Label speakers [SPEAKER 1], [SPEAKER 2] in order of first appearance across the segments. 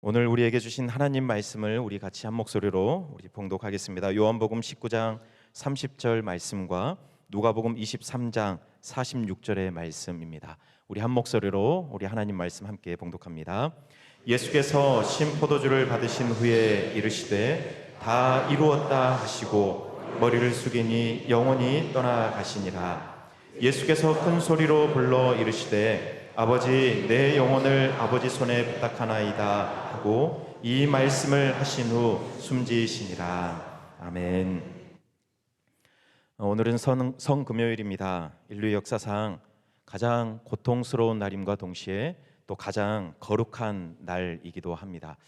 [SPEAKER 1] 오늘 우리에게 주신 하나님 말씀을 우리 같이 한 목소리로 우리 봉독하겠습니다. 요한복음 19장 30절 말씀과 누가복음 23장 46절의 말씀입니다. 우리 한 목소리로 우리 하나님 말씀 함께 봉독합니다. 예수께서 신 포도주를 받으신 후에 이르시되 다 이루었다 하시고 머리를 숙이니 영원히 떠나가시니라. 예수께서 큰 소리로 불러 이르시되 아버지, 내 영혼을 아버지 손에 부탁하나이다 하고 이 말씀을 하신 후 숨지시니라. 아멘. 오늘은 성금요일입니다. 인류 역사상 가장 고통스러운 날임과 동시에 또 가장 거룩한 날이기도 합니다.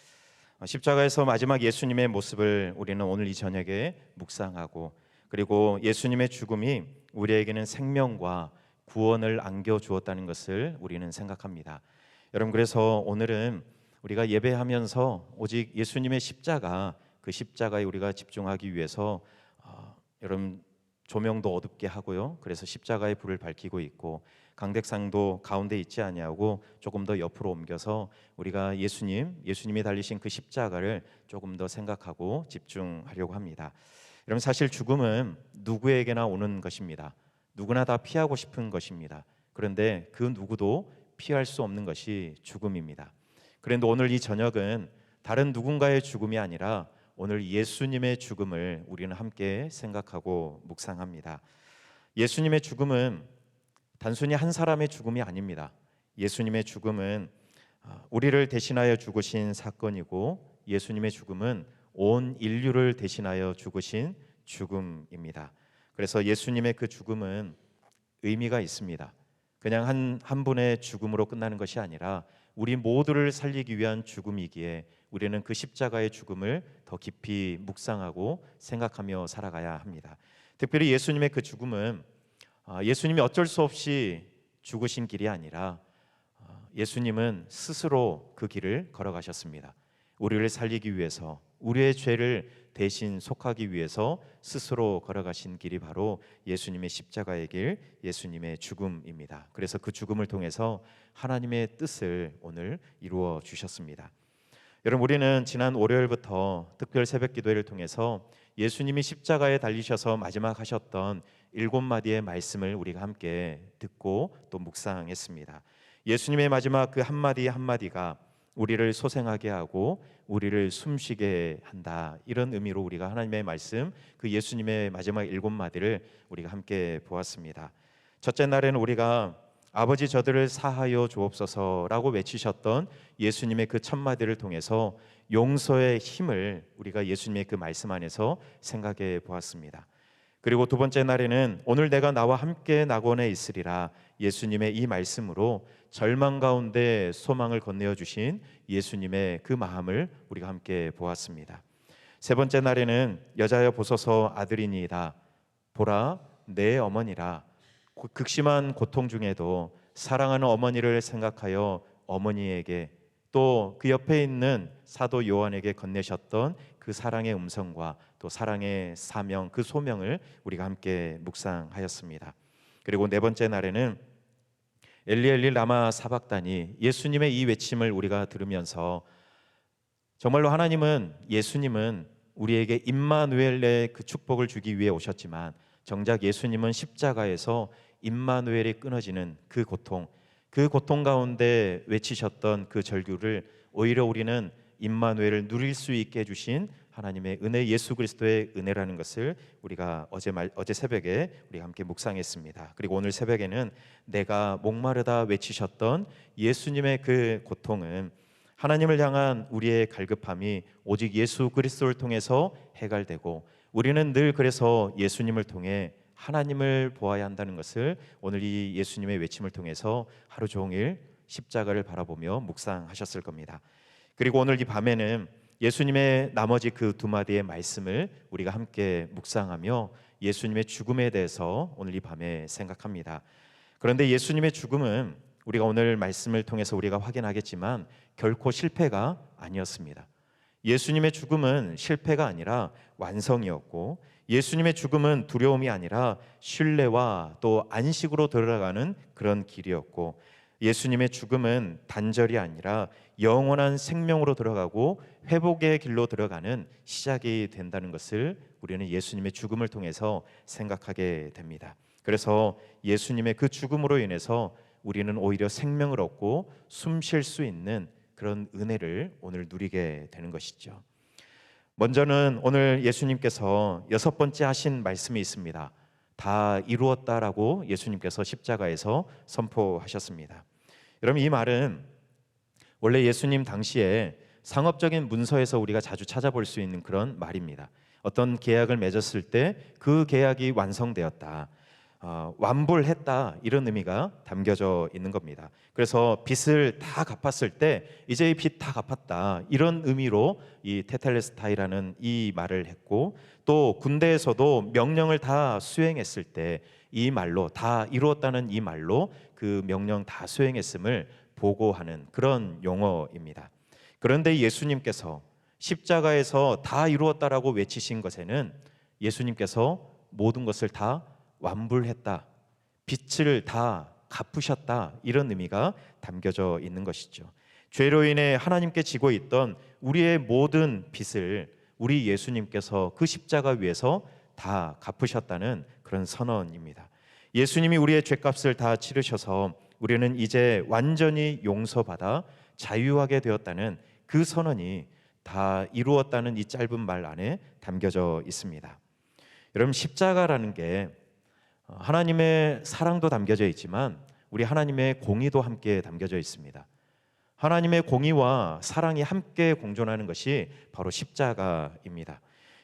[SPEAKER 1] 십자가에서 마지막 예수님의 모습을 우리는 오늘 이 저녁에 묵상하고, 그리고 예수님의 죽음이 우리에게는 생명과 구원을 안겨주었다는 것을 우리는 생각합니다. 여러분, 그래서 오늘은 우리가 예배하면서 오직 예수님의 십자가, 그 십자가에 우리가 집중하기 위해서 여러분 조명도 어둡게 하고요, 그래서 십자가의 불을 밝히고 있고, 강대상도 가운데 있지 아니하고 조금 더 옆으로 옮겨서 우리가 예수님이 달리신 그 십자가를 조금 더 생각하고 집중하려고 합니다. 여러분, 사실 죽음은 누구에게나 오는 것입니다. 누구나 다 피하고 싶은 것입니다. 그런데 그 누구도 피할 수 없는 것이 죽음입니다. 그런데 오늘 이 저녁은 다른 누군가의 죽음이 아니라 오늘 예수님의 죽음을 우리는 함께 생각하고 묵상합니다. 예수님의 죽음은 단순히 한 사람의 죽음이 아닙니다. 예수님의 죽음은 우리를 대신하여 죽으신 사건이고, 예수님의 죽음은 온 인류를 대신하여 죽으신 죽음입니다. 그래서 예수님의 그 죽음은 의미가 있습니다. 그냥 한 분의 죽음으로 끝나는 것이 아니라 우리 모두를 살리기 위한 죽음이기에 우리는 그 십자가의 죽음을 더 깊이 묵상하고 생각하며 살아가야 합니다. 특별히 예수님의 그 죽음은 예수님이 어쩔 수 없이 죽으신 길이 아니라 예수님은 스스로 그 길을 걸어가셨습니다. 우리를 살리기 위해서, 우리의 죄를 대신 속하기 위해서 스스로 걸어가신 길이 바로 예수님의 십자가의 길, 예수님의 죽음입니다. 그래서 그 죽음을 통해서 하나님의 뜻을 오늘 이루어 주셨습니다. 여러분, 우리는 지난 월요일부터 특별 새벽 기도회를 통해서 예수님이 십자가에 달리셔서 마지막 하셨던 7마디의 말씀을 우리가 함께 듣고 또 묵상했습니다. 예수님의 마지막 그 한마디 한마디가 우리를 소생하게 하고 우리를 숨쉬게 한다, 이런 의미로 우리가 하나님의 말씀, 그 예수님의 마지막 7마디를 우리가 함께 보았습니다. 첫째 날에는 우리가 아버지 저들을 사하여 주옵소서라고 외치셨던 예수님의 그 첫 마디를 통해서 용서의 힘을 우리가 예수님의 그 말씀 안에서 생각해 보았습니다. 그리고 두 번째 날에는 오늘 내가 나와 함께 낙원에 있으리라, 예수님의 이 말씀으로 절망 가운데 소망을 건네어 주신 예수님의 그 마음을 우리가 함께 보았습니다. 세 번째 날에는 여자여 보소서 아들이니이다, 보라 내 어머니라, 극심한 고통 중에도 사랑하는 어머니를 생각하여 어머니에게 또 그 옆에 있는 사도 요한에게 건네셨던 그 사랑의 음성과 또 사랑의 사명, 그 소명을 우리가 함께 묵상하였습니다. 그리고 네 번째 날에는 엘리 엘리 라마 사박다니, 예수님의 이 외침을 우리가 들으면서 정말로 예수님은 우리에게 임마누엘의 그 축복을 주기 위해 오셨지만 정작 예수님은 십자가에서 임마누엘이 끊어지는 그 고통 가운데 외치셨던 그 절규를 오히려 우리는 임마누엘을 누릴 수 있게 해주신 하나님의 은혜, 예수 그리스도의 은혜라는 것을 우리가 어제 새벽에 우리가 함께 묵상했습니다. 그리고 오늘 새벽에는 내가 목마르다 외치셨던 예수님의 그 고통은 하나님을 향한 우리의 갈급함이 오직 예수 그리스도를 통해서 해결되고, 우리는 늘 그래서 예수님을 통해 하나님을 보아야 한다는 것을 오늘 이 예수님의 외침을 통해서 하루 종일 십자가를 바라보며 묵상하셨을 겁니다. 그리고 오늘 이 밤에는 예수님의 나머지 그 두 마디의 말씀을 우리가 함께 묵상하며 예수님의 죽음에 대해서 오늘 이 밤에 생각합니다. 그런데 예수님의 죽음은 우리가 오늘 말씀을 통해서 우리가 확인하겠지만 결코 실패가 아니었습니다. 예수님의 죽음은 실패가 아니라 완성이었고, 예수님의 죽음은 두려움이 아니라 신뢰와 또 안식으로 들어가는 그런 길이었고, 예수님의 죽음은 단절이 아니라 영원한 생명으로 들어가고 회복의 길로 들어가는 시작이 된다는 것을 우리는 예수님의 죽음을 통해서 생각하게 됩니다. 그래서 예수님의 그 죽음으로 인해서 우리는 오히려 생명을 얻고 숨 쉴 수 있는 그런 은혜를 오늘 누리게 되는 것이죠. 먼저는 오늘 예수님께서 6번째 하신 말씀이 있습니다. 다 이루었다라고 예수님께서 십자가에서 선포하셨습니다. 여러분, 이 말은 원래 예수님 당시에 상업적인 문서에서 우리가 자주 찾아볼 수 있는 그런 말입니다. 어떤 계약을 맺었을 때 그 계약이 완성되었다, 완불했다, 이런 의미가 담겨져 있는 겁니다. 그래서 빚을 다 갚았을 때 이제 이 빚 다 갚았다, 이런 의미로 이 테텔레스타이라는 이 말을 했고, 또 군대에서도 명령을 다 수행했을 때 이 말로, 다 이루었다는 이 말로 그 명령 다 수행했음을 보고하는 그런 용어입니다. 그런데 예수님께서 십자가에서 다 이루었다라고 외치신 것에는 예수님께서 모든 것을 다 완불했다, 빚을 다 갚으셨다, 이런 의미가 담겨져 있는 것이죠. 죄로 인해 하나님께 지고 있던 우리의 모든 빚을 우리 예수님께서 그 십자가 위에서 다 갚으셨다는 그런 선언입니다. 예수님이 우리의 죄값을 다 치르셔서 우리는 이제 완전히 용서받아 자유하게 되었다는 그 선언이 다 이루었다는 이 짧은 말 안에 담겨져 있습니다. 여러분, 십자가라는 게 하나님의 사랑도 담겨져 있지만 우리 하나님의 공의도 함께 담겨져 있습니다. 하나님의 공의와 사랑이 함께 공존하는 것이 바로 십자가입니다.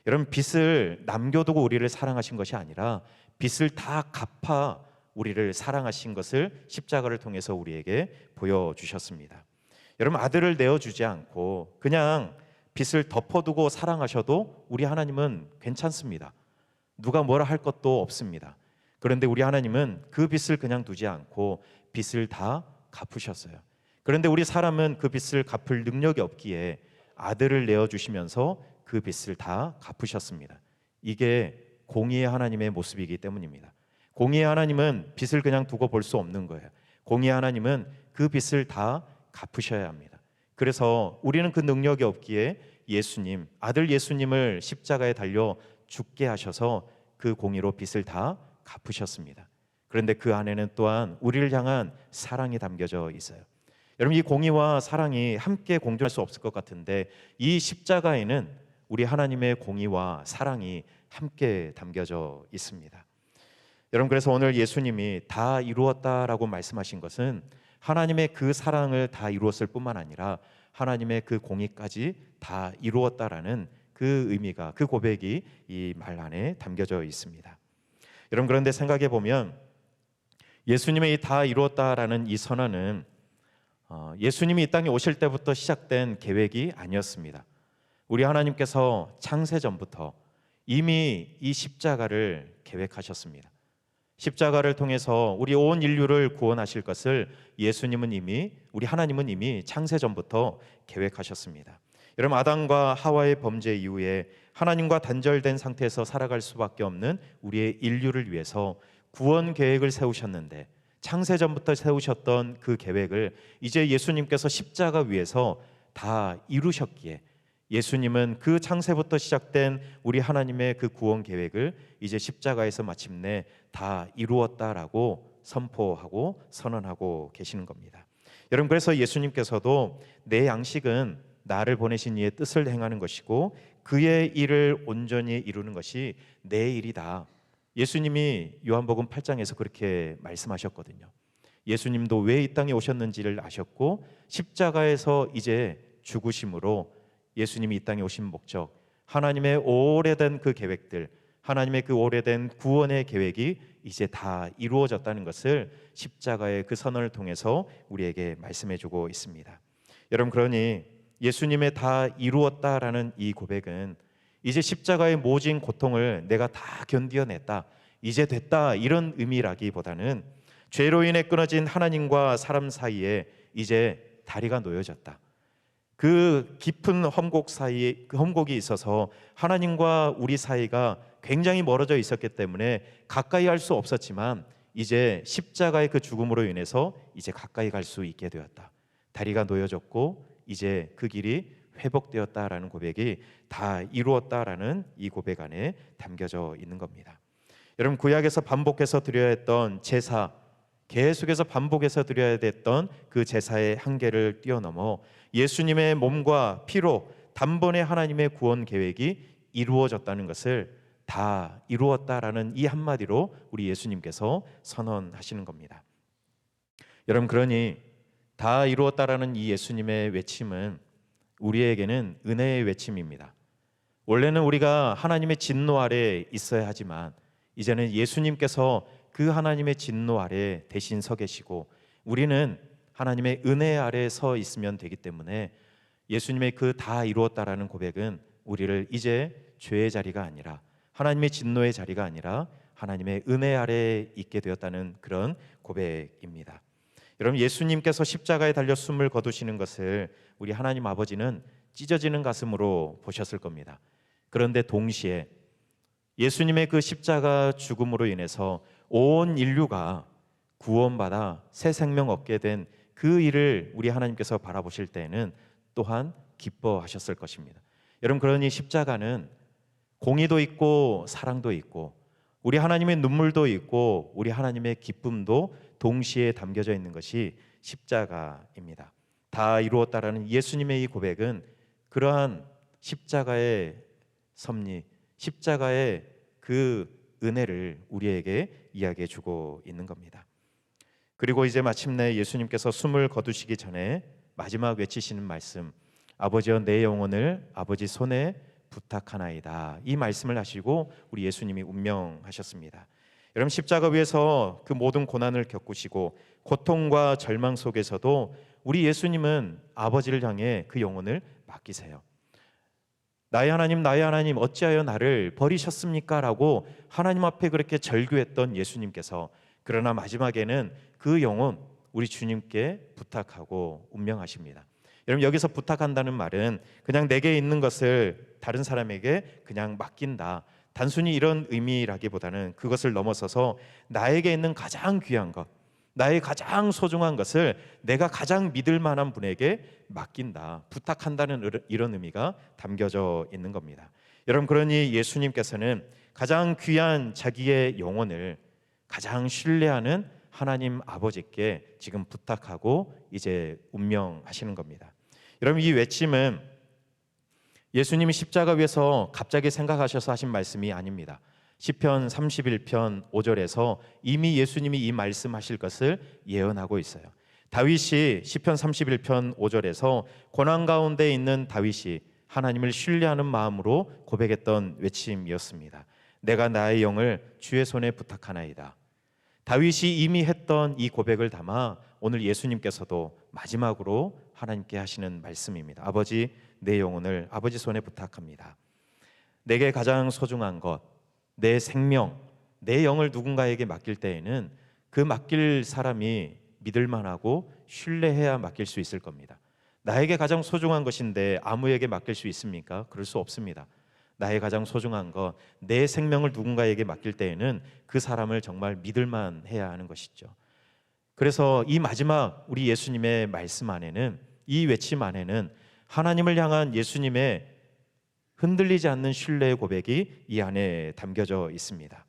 [SPEAKER 1] 여러분, 빚을 남겨두고 우리를 사랑하신 것이 아니라 빚을 다 갚아 우리를 사랑하신 것을 십자가를 통해서 우리에게 보여주셨습니다. 여러분, 아들을 내어주지 않고 그냥 빚을 덮어두고 사랑하셔도 우리 하나님은 괜찮습니다. 누가 뭐라 할 것도 없습니다. 그런데 우리 하나님은 그 빚을 그냥 두지 않고 빚을 다 갚으셨어요. 그런데 우리 사람은 그 빚을 갚을 능력이 없기에 아들을 내어주시면서 그 빚을 다 갚으셨습니다. 이게 공의의 하나님의 모습이기 때문입니다. 공의의 하나님은 빚을 그냥 두고 볼 수 없는 거예요. 공의의 하나님은 그 빚을 다 갚으셔야 합니다. 그래서 우리는 그 능력이 없기에 예수님, 아들 예수님을 십자가에 달려 죽게 하셔서 그 공의로 빚을 다 갚으셨습니다. 그런데 그 안에는 또한 우리를 향한 사랑이 담겨져 있어요. 여러분, 이 공의와 사랑이 함께 공존할 수 없을 것 같은데 이 십자가에는 우리 하나님의 공의와 사랑이 함께 담겨져 있습니다. 여러분, 그래서 오늘 예수님이 다 이루었다라고 말씀하신 것은 하나님의 그 사랑을 다 이루었을 뿐만 아니라 하나님의 그 공의까지 다 이루었다라는 그 의미가, 그 고백이 이 말 안에 담겨져 있습니다. 여러분, 그런데 생각해 보면 예수님의 이 다 이루었다라는 이 선언은 예수님이 이 땅에 오실 때부터 시작된 계획이 아니었습니다. 우리 하나님께서 창세 전부터 이미 이 십자가를 계획하셨습니다. 십자가를 통해서 우리 온 인류를 구원하실 것을 예수님은 이미, 우리 하나님은 이미 창세 전부터 계획하셨습니다. 여러분, 아담과 하와의 범죄 이후에 하나님과 단절된 상태에서 살아갈 수밖에 없는 우리의 인류를 위해서 구원 계획을 세우셨는데 창세 전부터 세우셨던 그 계획을 이제 예수님께서 십자가 위에서 다 이루셨기에 예수님은 그 창세부터 시작된 우리 하나님의 그 구원 계획을 이제 십자가에서 마침내 다 이루었다라고 선포하고 선언하고 계시는 겁니다. 여러분, 그래서 예수님께서도 내 양식은 나를 보내신 이의 뜻을 행하는 것이고 그의 일을 온전히 이루는 것이 내 일이다. 예수님이 요한복음 8장에서 그렇게 말씀하셨거든요. 예수님도 왜 이 땅에 오셨는지를 아셨고 십자가에서 이제 죽으심으로 예수님이 이 땅에 오신 목적, 하나님의 오래된 그 계획들, 하나님의 그 오래된 구원의 계획이 이제 다 이루어졌다는 것을 십자가의 그 선언을 통해서 우리에게 말씀해주고 있습니다. 여러분, 그러니 예수님의 다 이루었다라는 이 고백은 이제 십자가의 모진 고통을 내가 다 견디어냈다, 이제 됐다, 이런 의미라기보다는 죄로 인해 끊어진 하나님과 사람 사이에 이제 다리가 놓여졌다. 그 깊은 험곡 사이에, 그 험곡이 있어서 하나님과 우리 사이가 굉장히 멀어져 있었기 때문에 가까이 할 수 없었지만 이제 십자가의 그 죽음으로 인해서 이제 가까이 갈 수 있게 되었다. 다리가 놓여졌고 이제 그 길이 회복되었다라는 고백이 다 이루었다라는 이 고백 안에 담겨져 있는 겁니다. 여러분, 구약에서 반복해서 드려야 했던 제사, 계속해서 반복해서 드려야 됐던 그 제사의 한계를 뛰어넘어 예수님의 몸과 피로 단번에 하나님의 구원 계획이 이루어졌다는 것을 다 이루었다라는 이 한마디로 우리 예수님께서 선언하시는 겁니다. 여러분, 그러니 다 이루었다라는 이 예수님의 외침은 우리에게는 은혜의 외침입니다. 원래는 우리가 하나님의 진노 아래 있어야 하지만 이제는 예수님께서 그 하나님의 진노 아래 대신 서 계시고 우리는 하나님의 은혜 아래 서 있으면 되기 때문에 예수님의 그 다 이루었다라는 고백은 우리를 이제 죄의 자리가 아니라 하나님의 진노의 자리가 아니라 하나님의 은혜 아래 있게 되었다는 그런 고백입니다. 여러분, 예수님께서 십자가에 달려 숨을 거두시는 것을 우리 하나님 아버지는 찢어지는 가슴으로 보셨을 겁니다. 그런데 동시에 예수님의 그 십자가 죽음으로 인해서 온 인류가 구원받아 새 생명 얻게 된 그 일을 우리 하나님께서 바라보실 때에는 또한 기뻐하셨을 것입니다. 여러분, 그러니 십자가는 공의도 있고 사랑도 있고 우리 하나님의 눈물도 있고 우리 하나님의 기쁨도 동시에 담겨져 있는 것이 십자가입니다. 다 이루었다라는 예수님의 이 고백은 그러한 십자가의 섭리, 십자가의 그 은혜를 우리에게 이야기해 주고 있는 겁니다. 그리고 이제 마침내 예수님께서 숨을 거두시기 전에 마지막 외치시는 말씀, 아버지여 내 영혼을 아버지 손에 부탁하나이다. 이 말씀을 하시고 우리 예수님이 운명하셨습니다. 여러분, 십자가 위에서 그 모든 고난을 겪으시고 고통과 절망 속에서도 우리 예수님은 아버지를 향해 그 영혼을 맡기세요. 나의 하나님 어찌하여 나를 버리셨습니까? 라고 하나님 앞에 그렇게 절규했던 예수님께서 그러나 마지막에는 그 영혼 우리 주님께 부탁하고 운명하십니다. 여러분, 여기서 부탁한다는 말은 그냥 내게 있는 것을 다른 사람에게 그냥 맡긴다, 단순히 이런 의미라기보다는 그것을 넘어서서 나에게 있는 가장 귀한 것, 나의 가장 소중한 것을 내가 가장 믿을 만한 분에게 맡긴다, 부탁한다는 이런 의미가 담겨져 있는 겁니다. 여러분, 그러니 예수님께서는 가장 귀한 자기의 영혼을 가장 신뢰하는 하나님 아버지께 지금 부탁하고 이제 운명하시는 겁니다. 여러분, 이 외침은 예수님이 십자가 위에서 갑자기 생각하셔서 하신 말씀이 아닙니다. 시편 31편 5절에서 이미 예수님이 이 말씀하실 것을 예언하고 있어요. 다윗이 시편 31편 5절에서 고난 가운데 있는 다윗이 하나님을 신뢰하는 마음으로 고백했던 외침이었습니다. 내가 나의 영을 주의 손에 부탁하나이다. 다윗이 이미 했던 이 고백을 담아 오늘 예수님께서도 마지막으로 하나님께 하시는 말씀입니다. 아버지, 내 영혼을 아버지 손에 부탁합니다. 내게 가장 소중한 것, 내 생명, 내 영을 누군가에게 맡길 때에는 그 맡길 사람이 믿을 만하고 신뢰해야 맡길 수 있을 겁니다. 나에게 가장 소중한 것인데 아무에게 맡길 수 있습니까? 그럴 수 없습니다. 나의 가장 소중한 것, 내 생명을 누군가에게 맡길 때에는 그 사람을 정말 믿을만 해야 하는 것이죠. 그래서 이 마지막 우리 예수님의 말씀 안에는, 이 외침 안에는 하나님을 향한 예수님의 흔들리지 않는 신뢰의 고백이 이 안에 담겨져 있습니다.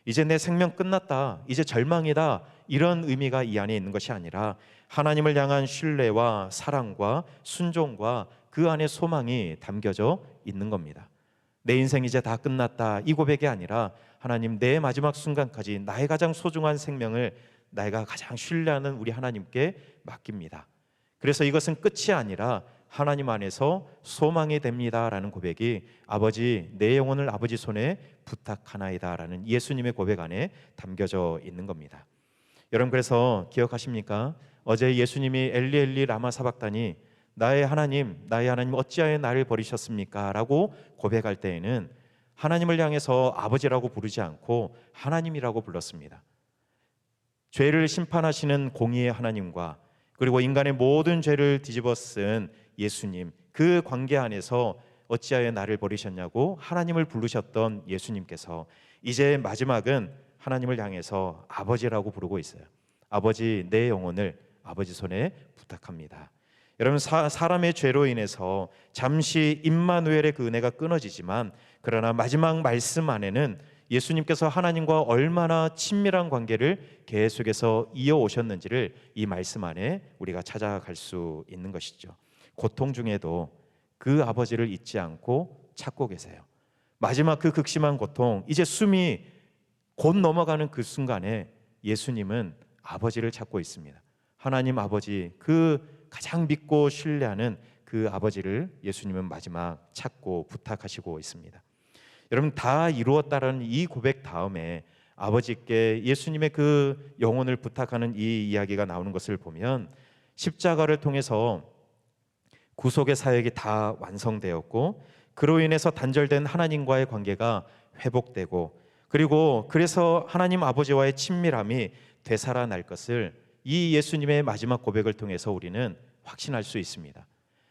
[SPEAKER 1] 이제 내 생명 끝났다, 이제 절망이다, 이런 의미가 이 안에 있는 것이 아니라 하나님을 향한 신뢰와 사랑과 순종과 그 안에 소망이 담겨져 있는 겁니다. 내 인생 이제 다 끝났다, 이 고백이 아니라 하나님, 내 마지막 순간까지 나의 가장 소중한 생명을 내가 가장 신뢰하는 우리 하나님께 맡깁니다. 그래서 이것은 끝이 아니라 하나님 안에서 소망이 됩니다라는 고백이 아버지, 내 영혼을 아버지 손에 부탁하나이다라는 예수님의 고백 안에 담겨져 있는 겁니다. 여러분, 그래서 기억하십니까? 어제 예수님이 엘리 엘리 라마 사박다니, 나의 하나님 어찌하여 나를 버리셨습니까? 라고 고백할 때에는 하나님을 향해서 아버지라고 부르지 않고 하나님이라고 불렀습니다. 죄를 심판하시는 공의의 하나님과 그리고 인간의 모든 죄를 뒤집어 쓴 예수님, 그 관계 안에서 어찌하여 나를 버리셨냐고 하나님을 부르셨던 예수님께서 이제 마지막은 하나님을 향해서 아버지라고 부르고 있어요. 아버지, 내 영혼을 아버지 손에 부탁합니다. 여러분, 사람의 죄로 인해서 잠시 임마누엘의 그 은혜가 끊어지지만, 그러나 마지막 말씀 안에는 예수님께서 하나님과 얼마나 친밀한 관계를 계속해서 이어오셨는지를 이 말씀 안에 우리가 찾아갈 수 있는 것이죠. 고통 중에도 그 아버지를 잊지 않고 찾고 계세요. 마지막 그 극심한 고통, 이제 숨이 곧 넘어가는 그 순간에 예수님은 아버지를 찾고 있습니다. 하나님 아버지, 그 가장 믿고 신뢰하는 그 아버지를 예수님은 마지막 찾고 부탁하시고 있습니다. 여러분, 다 이루었다라는 이 고백 다음에 아버지께 예수님의 그 영혼을 부탁하는 이 이야기가 나오는 것을 보면, 십자가를 통해서 구속의 사역이 다 완성되었고, 그로 인해서 단절된 하나님과의 관계가 회복되고, 그리고 그래서 하나님 아버지와의 친밀함이 되살아날 것을 이 예수님의 마지막 고백을 통해서 우리는 확신할 수 있습니다.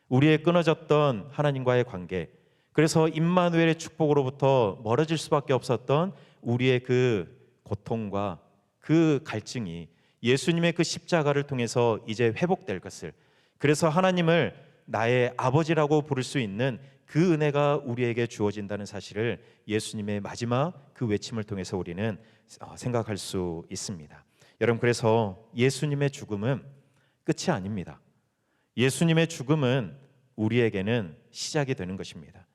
[SPEAKER 1] 우리의 끊어졌던 하나님과의 관계, 그래서 임마누엘의 축복으로부터 멀어질 수밖에 없었던 우리의 그 고통과 그 갈증이 예수님의 그 십자가를 통해서 이제 회복될 것을, 그래서 하나님을 나의 아버지라고 부를 수 있는 그 은혜가 우리에게 주어진다는 사실을 예수님의 마지막 그 외침을 통해서 우리는 생각할 수 있습니다. 여러분, 그래서 예수님의 죽음은 끝이 아닙니다. 예수님의 죽음은 우리에게는 시작이 되는 것입니다.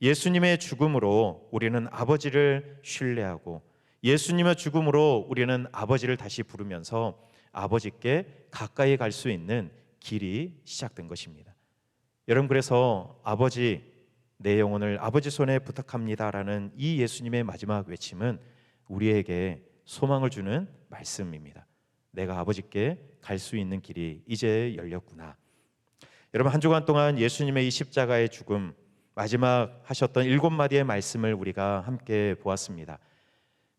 [SPEAKER 1] 예수님의 죽음으로 우리는 아버지를 신뢰하고, 예수님의 죽음으로 우리는 아버지를 다시 부르면서 아버지께 가까이 갈 수 있는 길이 시작된 것입니다. 여러분, 그래서 아버지, 내 영혼을 아버지 손에 부탁합니다라는 이 예수님의 마지막 외침은 우리에게 소망을 주는 말씀입니다. 내가 아버지께 갈 수 있는 길이 이제 열렸구나. 여러분, 한 주간 동안 예수님의 이 십자가의 죽음, 마지막 하셨던 7마디의 말씀을 우리가 함께 보았습니다.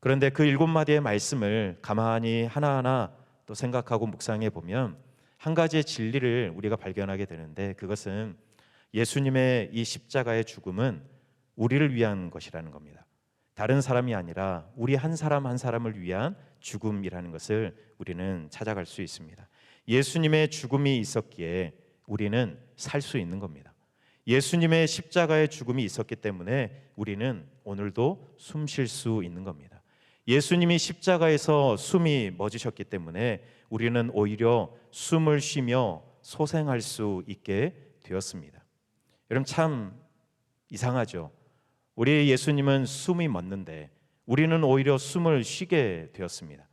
[SPEAKER 1] 그런데 그 7마디의 말씀을 가만히 하나하나 또 생각하고 묵상해 보면 한 가지의 진리를 우리가 발견하게 되는데, 그것은 예수님의 이 십자가의 죽음은 우리를 위한 것이라는 겁니다. 다른 사람이 아니라 우리 한 사람 한 사람을 위한 죽음이라는 것을 우리는 찾아갈 수 있습니다. 예수님의 죽음이 있었기에 우리는 살 수 있는 겁니다. 예수님의 십자가의 죽음이 있었기 때문에 우리는 오늘도 숨 쉴 수 있는 겁니다. 예수님이 십자가에서 숨이 멎으셨기 때문에 우리는 오히려 숨을 쉬며 소생할 수 있게 되었습니다. 여러분, 참 이상하죠. 우리 예수님은 숨이 멎는데 우리는 오히려 숨을 쉬게 되었습니다.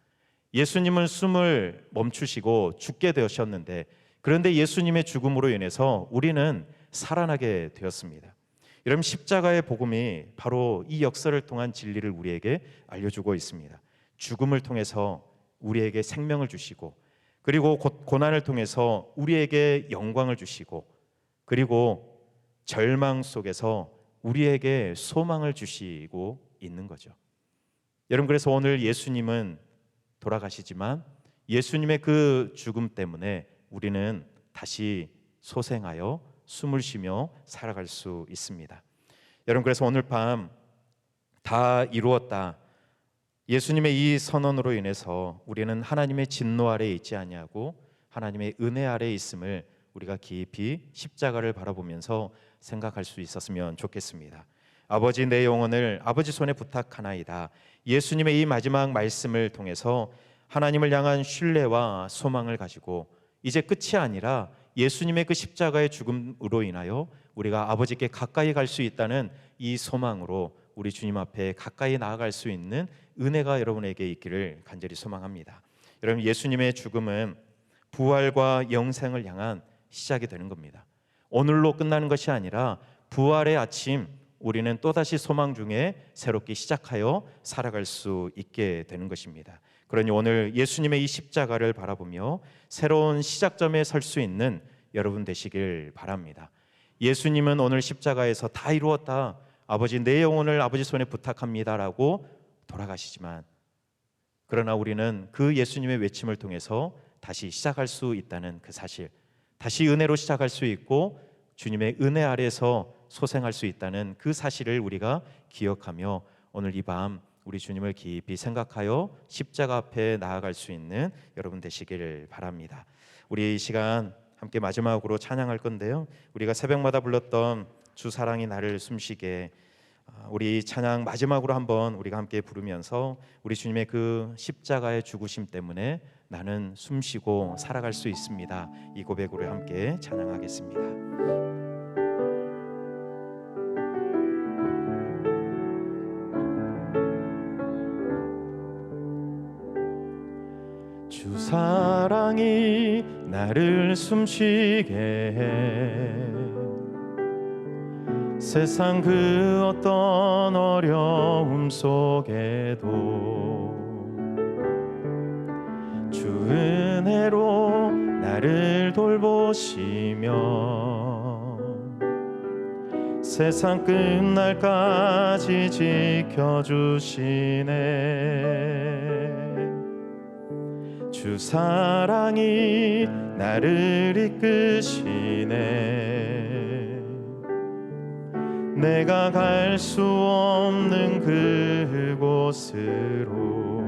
[SPEAKER 1] 예수님은 숨을 멈추시고 죽게 되셨는데, 그런데 예수님의 죽음으로 인해서 우리는 살아나게 되었습니다. 여러분, 십자가의 복음이 바로 이 역사를 통한 진리를 우리에게 알려주고 있습니다. 죽음을 통해서 우리에게 생명을 주시고, 그리고 고난을 통해서 우리에게 영광을 주시고, 그리고 절망 속에서 우리에게 소망을 주시고 있는 거죠. 여러분, 그래서 오늘 예수님은 돌아가시지만 예수님의 그 죽음 때문에 우리는 다시 소생하여 숨을 쉬며 살아갈 수 있습니다. 여러분, 그래서 오늘 밤 다 이루었다, 예수님의 이 선언으로 인해서 우리는 하나님의 진노 아래에 있지 아니하고 하나님의 은혜 아래에 있음을 우리가 깊이 십자가를 바라보면서 생각할 수 있었으면 좋겠습니다. 아버지, 내 영혼을 아버지 손에 부탁하나이다. 예수님의 이 마지막 말씀을 통해서 하나님을 향한 신뢰와 소망을 가지고 이제 끝이 아니라 예수님의 그 십자가의 죽음으로 인하여 우리가 아버지께 가까이 갈 수 있다는 이 소망으로 우리 주님 앞에 가까이 나아갈 수 있는 은혜가 여러분에게 있기를 간절히 소망합니다. 여러분, 예수님의 죽음은 부활과 영생을 향한 시작이 되는 겁니다. 오늘로 끝나는 것이 아니라 부활의 아침, 우리는 또다시 소망 중에 새롭게 시작하여 살아갈 수 있게 되는 것입니다. 그러니 오늘 예수님의 이 십자가를 바라보며 새로운 시작점에 설 수 있는 여러분 되시길 바랍니다. 예수님은 오늘 십자가에서 다 이루었다, 아버지, 내 영혼을 아버지 손에 부탁합니다라고 돌아가시지만, 그러나 우리는 그 예수님의 외침을 통해서 다시 시작할 수 있다는 그 사실, 다시 은혜로 시작할 수 있고 주님의 은혜 아래에서 소생할 수 있다는 그 사실을 우리가 기억하며 오늘 이 밤 우리 주님을 깊이 생각하여 십자가 앞에 나아갈 수 있는 여러분 되시길 바랍니다. 우리 이 시간 함께 마지막으로 찬양할 건데요, 우리가 새벽마다 불렀던 주 사랑이 나를 숨쉬게, 우리 찬양 마지막으로 한번 우리가 함께 부르면서 우리 주님의 그 십자가의 죽으심 때문에 나는 숨쉬고 살아갈 수 있습니다, 이 고백으로 함께 찬양하겠습니다. 주 사랑이 나를 숨쉬게 해 세상 그 어떤 어려움 속에도 주 은혜로 나를 돌보시며 세상 끝날까지 지켜주시네. 주 사랑이 나를 이끄시네. 내가 갈 수 없는 그곳으로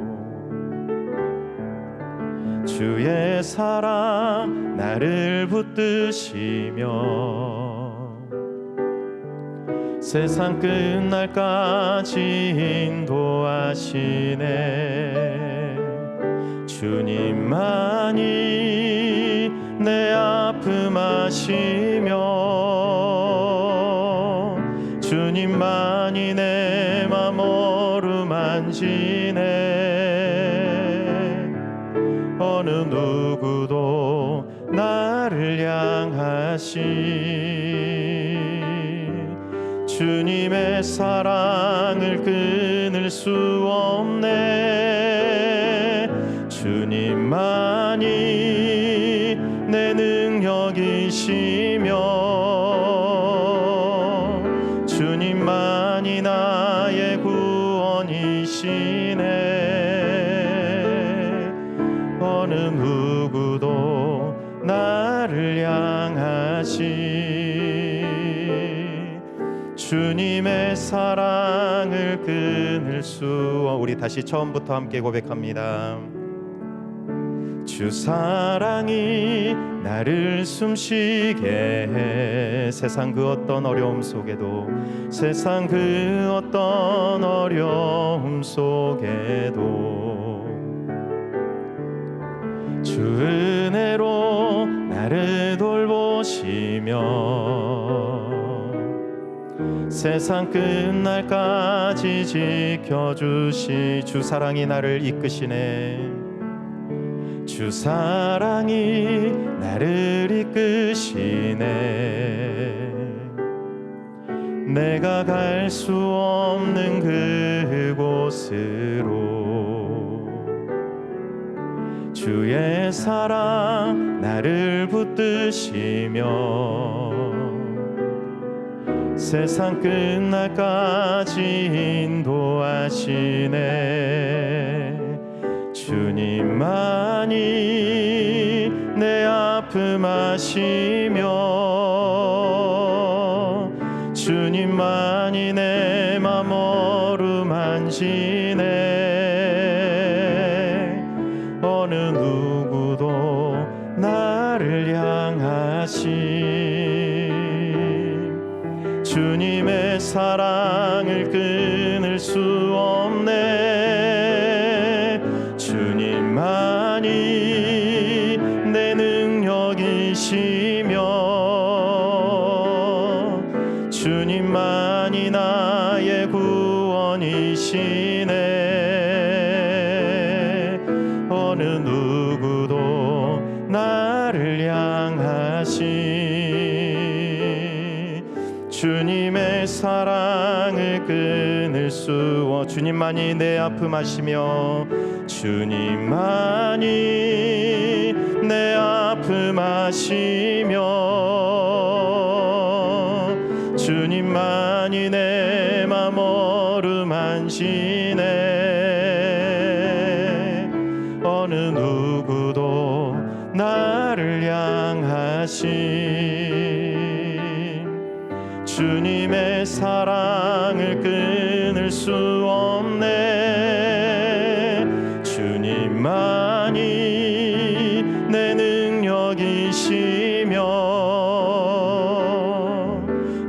[SPEAKER 1] 주의 사랑 나를 붙드시며 세상 끝날까지 인도하시네. 주님만이 내 아픔 아시며 주님만이 내 맘 어루만지네. 어느 누구도 나를 향하신 주님의 사랑을 끊을 수 없네. 주님만이 내 능력이시며 주님만이 나의 구원이시네. 어느 누구도 나를 향하신 주님의 사랑을 끊을 수 없. 우리 다시 처음부터 함께 고백합니다. 주 사랑이 나를 숨쉬게 해 세상 그 어떤 어려움 속에도 세상 그 어떤 어려움 속에도 주 은혜로 나를 돌보시며 세상 끝날까지 지켜주시. 주 사랑이 나를 이끄시네. 주 사랑이 나를 이끄시네. 내가 갈 수 없는 그곳으로 주의 사랑 나를 붙드시며 세상 끝날까지 인도하시네. 주님만이 내 아픔 아시며 주님만이 내 맘 어루만지네. 어느 누구도 나를 향하신 주님의 사랑을 끊을 수 없네. 주님만이 내 능력이시며 주님만이 나의 구원이시네. 어느 누구도 나를 향하신 주님의 사랑을 끊을 수 없. 주님만이 내 아픔 아시며 주님만이 내 아픔 아시며 주님만이 내 맘 어루만지네. 어느 누구도 나를 향하신 주님의 사랑을 끊을 수 없네. 주님만이 내 능력이시며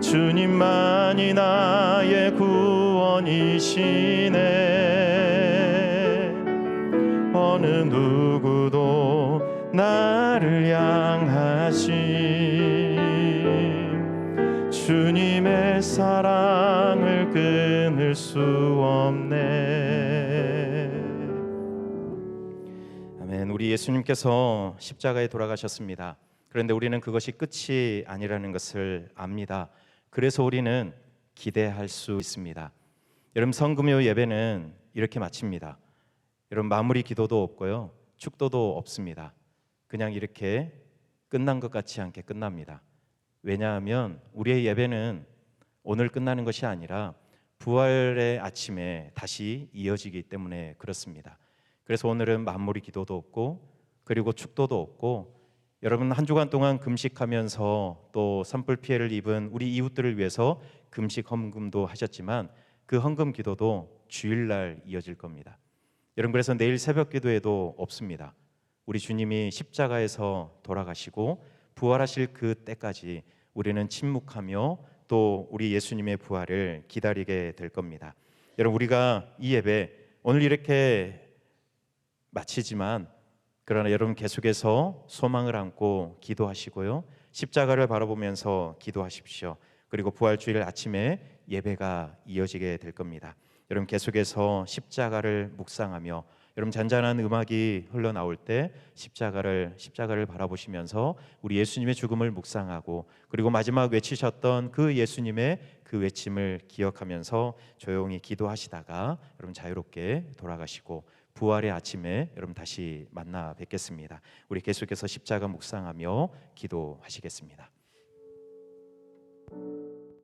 [SPEAKER 1] 주님만이 나의 구원이시네. 어느 누구도 나를 향하시 주님의 사랑을 끊을 수 없네. 아멘. 우리 예수님께서 십자가에 돌아가셨습니다. 그런데 우리는 그것이 끝이 아니라는 것을 압니다. 그래서 우리는 기대할 수 있습니다. 여러분, 성금요 예배는 이렇게 마칩니다. 여러분, 마무리 기도도 없고요, 축도도 없습니다. 그냥 이렇게 끝난 것 같지 않게 끝납니다. 왜냐하면 우리의 예배는 오늘 끝나는 것이 아니라 부활의 아침에 다시 이어지기 때문에 그렇습니다. 그래서 오늘은 마무리 기도도 없고 그리고 축도도 없고, 여러분 한 주간 동안 금식하면서 또 산불 피해를 입은 우리 이웃들을 위해서 금식 헌금도 하셨지만 그 헌금 기도도 주일날 이어질 겁니다. 여러분, 그래서 내일 새벽 기도에도 없습니다. 우리 주님이 십자가에서 돌아가시고 부활하실 그 때까지 우리는 침묵하며 또 우리 예수님의 부활을 기다리게 될 겁니다. 여러분, 우리가 이 예배 오늘 이렇게 마치지만 그러나 여러분 계속해서 소망을 안고 기도하시고요, 십자가를 바라보면서 기도하십시오. 그리고 부활주일 아침에 예배가 이어지게 될 겁니다. 여러분 계속해서 십자가를 묵상하며, 여러분 잔잔한 음악이 흘러나올 때 십자가를 바라보시면서 우리 예수님의 죽음을 묵상하고, 그리고 마지막 외치셨던 그 예수님의 그 외침을 기억하면서 조용히 기도하시다가 여러분 자유롭게 돌아가시고 부활의 아침에 여러분 다시 만나 뵙겠습니다. 우리 계속해서 십자가 묵상하며 기도하시겠습니다.